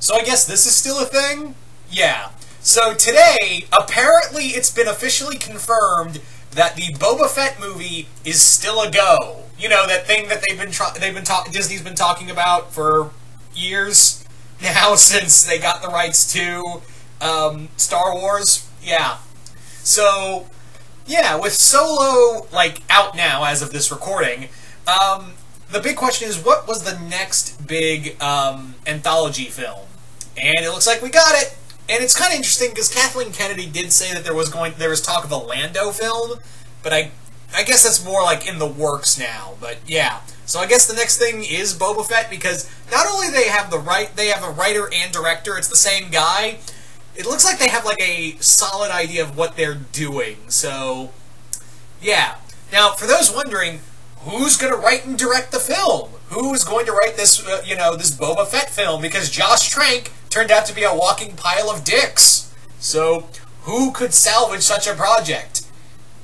So I guess this is still a thing? Yeah. So today, apparently it's been officially confirmed that the Boba Fett movie is still a go. You know, that thing that Disney's been talking about for years now, since they got the rights to Star Wars. Yeah. So, yeah, with Solo, like, out now as of this recording, the big question is, what was the next big anthology film? And it looks like we got it. And it's kind of interesting because Kathleen Kennedy did say that there was talk of a Lando film, but I guess that's more like in the works now. But yeah, so I guess the next thing is Boba Fett, because not only they have a writer and director, it's the same guy. It looks like they have like a solid idea of what they're doing. So yeah. Now, for those wondering, who's going to write and direct the film? Who is going to write this, this Boba Fett film? Because Josh Trank turned out to be a walking pile of dicks. So, who could salvage such a project?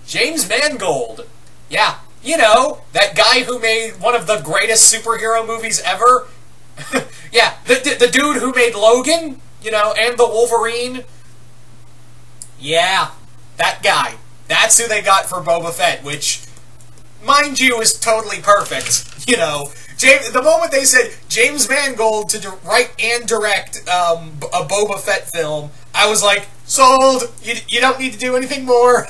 James Mangold. Yeah, you know, that guy who made one of the greatest superhero movies ever. Yeah, the dude who made Logan, and the Wolverine. Yeah, that guy. That's who they got for Boba Fett, which, mind you, is totally perfect. The moment they said James Mangold to write and direct a Boba Fett film, I was like, sold! You don't need to do anything more.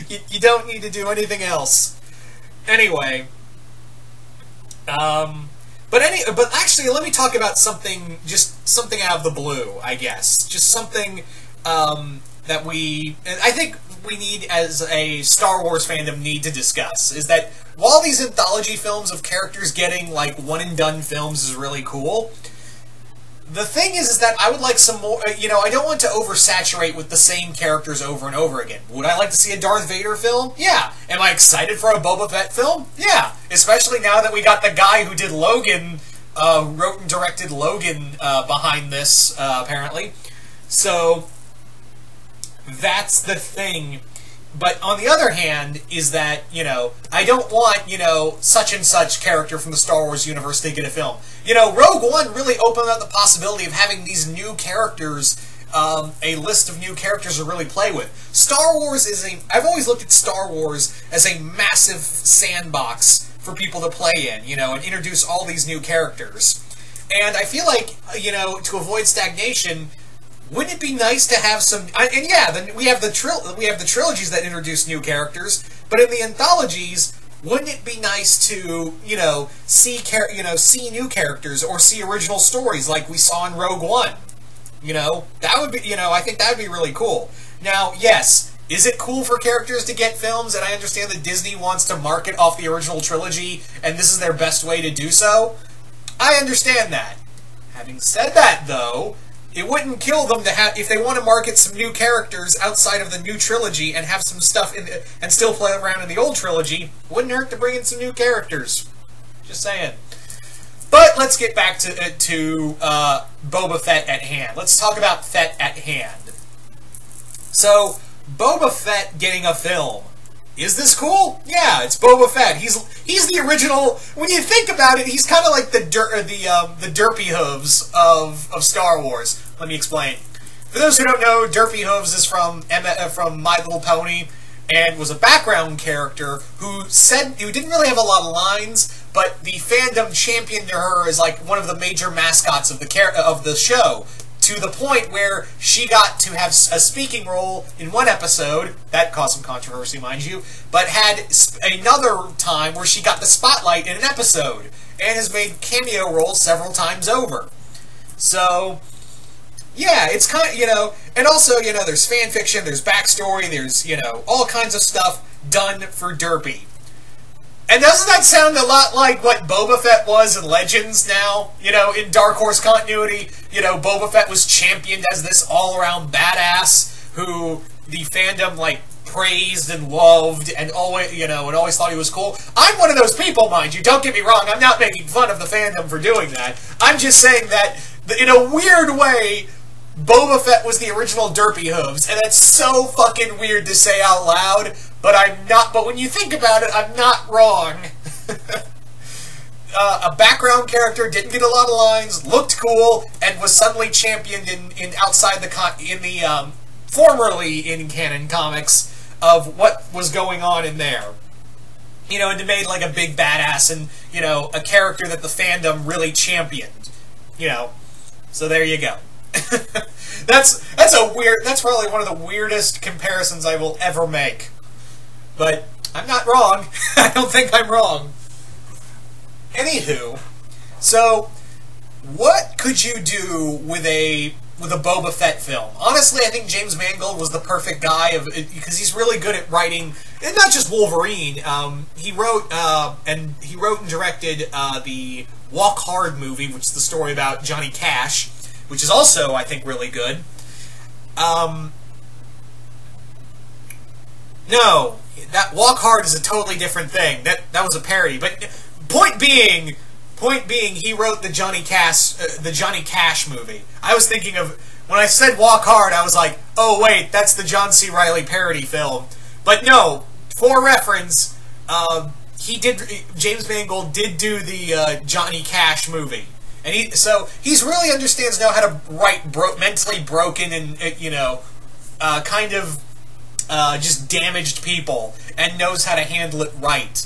you don't need to do anything else. Anyway. But actually, let me talk about something out of the blue, I guess. Just something that I think we need, as a Star Wars fandom, need to discuss, is that while these anthology films of characters getting, like, one-and-done films is really cool, the thing is that I would like some more, I don't want to oversaturate with the same characters over and over again. Would I like to see a Darth Vader film? Yeah. Am I excited for a Boba Fett film? Yeah. Especially now that we got the guy who did Logan, wrote and directed Logan, behind this, apparently. So, that's the thing. But on the other hand, is that, I don't want, such and such character from the Star Wars universe to get a film. Rogue One really opened up the possibility of having these new characters, a list of new characters to really play with. Star Wars I've always looked at Star Wars as a massive sandbox for people to play in, and introduce all these new characters. And I feel like, to avoid stagnation, wouldn't it be nice to have some? And yeah, then we have the trilogies that introduce new characters, but in the anthologies, wouldn't it be nice to see new characters or see original stories like we saw in Rogue One? That would be I think that would be really cool. Now, yes, is it cool for characters to get films? And I understand that Disney wants to market off the original trilogy, and this is their best way to do so. I understand that. Having said that, though, it wouldn't kill them to have, if they want to market some new characters outside of the new trilogy and have some stuff and still play around in the old trilogy, wouldn't hurt to bring in some new characters. Just saying. But let's get back to Boba Fett at hand. Let's talk about Fett at hand. So, Boba Fett getting a film. Is this cool? Yeah, it's Boba Fett. He's the original. When you think about it, he's kind of like the Derpy Hooves of Star Wars. Let me explain. For those who don't know, Derpy Hooves is from My Little Pony, and was a background character who didn't really have a lot of lines, but the fandom championed her as like one of the major mascots of the show. To the point where she got to have a speaking role in one episode, that caused some controversy, mind you, but had another time where she got the spotlight in an episode, and has made cameo roles several times over. So, yeah, it's kind of, and also, there's fan fiction, there's backstory, there's, all kinds of stuff done for Derpy. And doesn't that sound a lot like what Boba Fett was in Legends now? In Dark Horse continuity, Boba Fett was championed as this all-around badass who the fandom, praised and loved and always thought he was cool. I'm one of those people, mind you. Don't get me wrong. I'm not making fun of the fandom for doing that. I'm just saying that, in a weird way, Boba Fett was the original Derpy Hooves, and that's so fucking weird to say out loud, but I'm not, but when you think about it, I'm not wrong. a background character, didn't get a lot of lines, looked cool, and was suddenly championed in outside the formerly in canon comics of what was going on in there. You know, and made like a big badass and, you know, a character that the fandom really championed. You know, so there you go. That's probably one of the weirdest comparisons I will ever make. But I'm not wrong. I don't think I'm wrong. Anywho, so what could you do with a Boba Fett film? Honestly, I think James Mangold was the perfect guy because he's really good at writing, and not just Wolverine. He wrote and directed the Walk Hard movie, which is the story about Johnny Cash, which is also, I think, really good. No, that Walk Hard is a totally different thing. That was a parody. But point being, he wrote the Johnny Cash movie. I was thinking of, when I said Walk Hard, I was like, oh wait, that's the John C. Reilly parody film. But no, for reference, James Mangold did do the Johnny Cash movie. And he's really understands now how to write mentally broken and, you know, kind of just damaged people, and knows how to handle it right.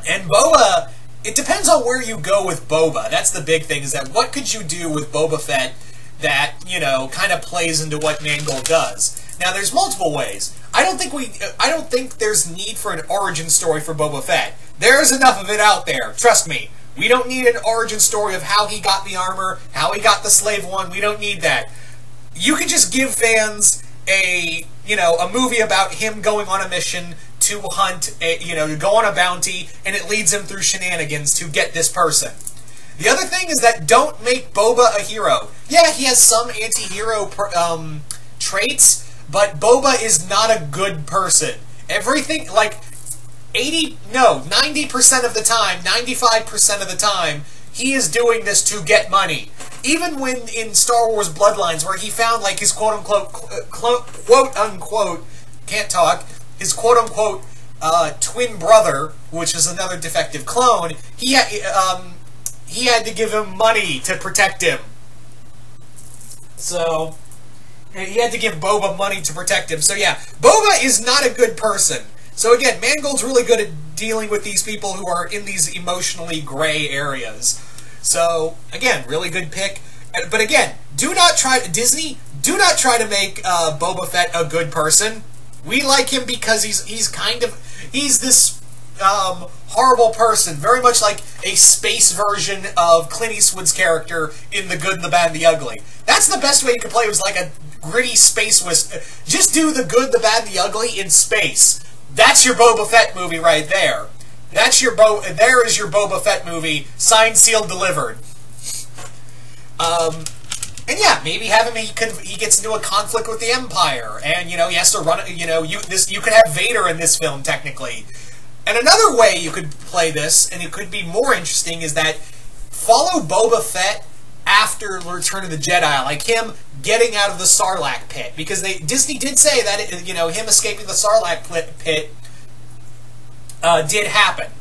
And Boba, it depends on where you go with Boba. That's the big thing, is that what could you do with Boba Fett that, you know, kind of plays into what Mangold does. Now, there's multiple ways. I don't think there's need for an origin story for Boba Fett. There's enough of it out there. Trust me. We don't need an origin story of how he got the armor, how he got the Slave One. We don't need that. You can just give fans a movie about him going on a mission to hunt, to go on a bounty, and it leads him through shenanigans to get this person. The other thing is that don't make Boba a hero. Yeah, he has some anti-hero traits, but Boba is not a good person. Everything, like, 90% of the time, 95% of the time, he is doing this to get money. Even when in Star Wars Bloodlines, where he found, like, his quote-unquote, can't talk, his quote-unquote twin brother, which is another defective clone, he had to give him money to protect him. So, he had to give Boba money to protect him. So yeah, Boba is not a good person. So again, Mangold's really good at dealing with these people who are in these emotionally gray areas. So, again, really good pick. But again, Disney, do not try to make Boba Fett a good person. We like him because he's this horrible person, very much like a space version of Clint Eastwood's character in The Good, and the Bad, and the Ugly. That's the best way you could play it, was like a gritty space just do The Good, the Bad, and the Ugly in space. That's your Boba Fett movie right there. There is your Boba Fett movie, signed, sealed, delivered. And yeah, maybe have him. He gets into a conflict with the Empire, and he has to run. You could have Vader in this film technically. And another way you could play this, and it could be more interesting, is that follow Boba Fett after Return of the Jedi, like him getting out of the Sarlacc pit, because Disney did say that him escaping the Sarlacc pit did happen.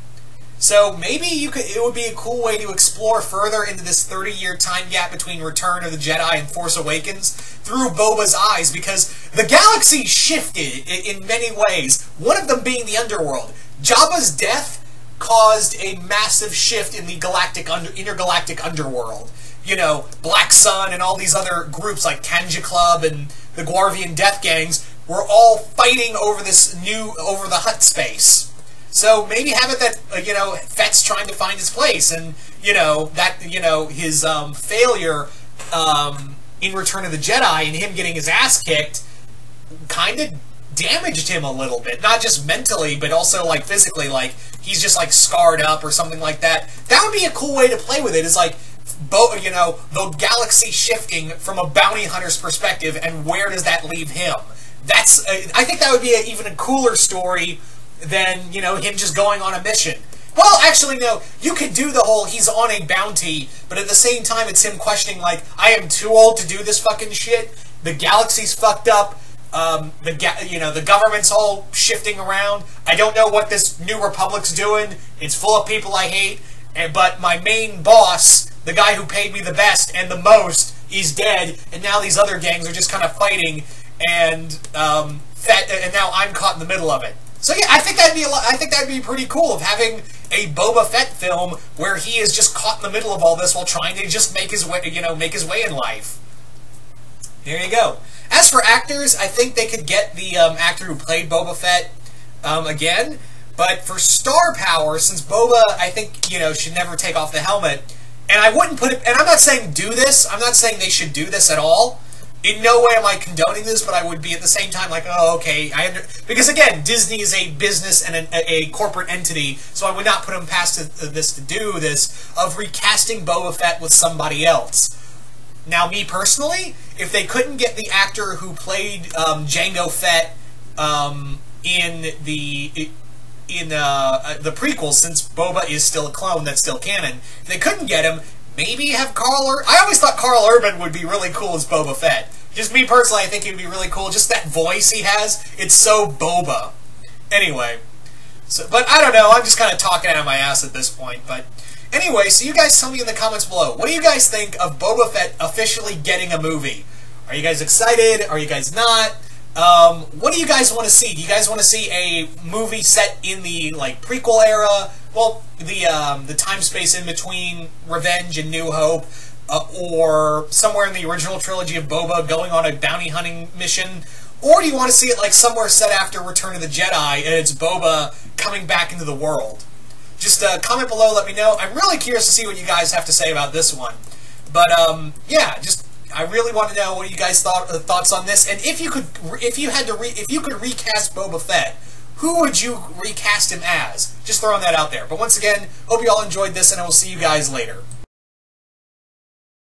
So maybe it would be a cool way to explore further into this 30-year time gap between Return of the Jedi and Force Awakens through Boba's eyes, because the galaxy shifted in many ways, one of them being the underworld. Jabba's death caused a massive shift in the intergalactic underworld. Black Sun and all these other groups like Kanja Club and the Guarvian Death Gangs were all fighting over the Hutt space. So maybe have it that, Fett's trying to find his place, and, his failure in Return of the Jedi and him getting his ass kicked kind of damaged him a little bit. Not just mentally, but also, like, physically, like, he's just, like, scarred up or something like that. That would be a cool way to play with it, is, like, the galaxy shifting from a bounty hunter's perspective, and where does that leave him? I think that would be even a cooler story than, him just going on a mission. Well, actually, no, you could do the whole he's on a bounty, but at the same time it's him questioning, like, I am too old to do this fucking shit, the galaxy's fucked up, the government's all shifting around. I don't know what this New Republic's doing. It's full of people I hate. But my main boss, the guy who paid me the best and the most, is dead. And now these other gangs are just kind of fighting. And Fett, and now I'm caught in the middle of it. So yeah, I think that'd be pretty cool of having a Boba Fett film where he is just caught in the middle of all this while trying to just make his way, make his way in life. There you go. As for actors, I think they could get the actor who played Boba Fett again. But for star power, since Boba, I think, should never take off the helmet, and I wouldn't put it, and I'm not saying do this, I'm not saying they should do this at all. In no way am I condoning this, but I would be at the same time like, oh, okay, because again, Disney is a business and a corporate entity, so I would not put them past this to do this, of recasting Boba Fett with somebody else. Now, me personally, if they couldn't get the actor who played Jango Fett in the prequels, since Boba is still a clone that's still canon, if they couldn't get him, maybe have I always thought Carl Urban would be really cool as Boba Fett. Just me personally, I think he would be really cool. Just that voice he has, it's so Boba. Anyway, but I don't know, I'm just kind of talking out of my ass at this point, but anyway, so you guys tell me in the comments below, what do you guys think of Boba Fett officially getting a movie? Are you guys excited? Are you guys not? What do you guys want to see? Do you guys want to see a movie set in the, prequel era? Well, the time-space in between Revenge and New Hope, or somewhere in the original trilogy of Boba going on a bounty hunting mission? Or do you want to see it, somewhere set after Return of the Jedi, and it's Boba coming back into the world? Just comment below, let me know. I'm really curious to see what you guys have to say about this one. But, yeah, I really want to know what you guys thoughts on this, and if you could recast Boba Fett, who would you recast him as? Just throwing that out there. But once again, hope you all enjoyed this, and I will see you guys later.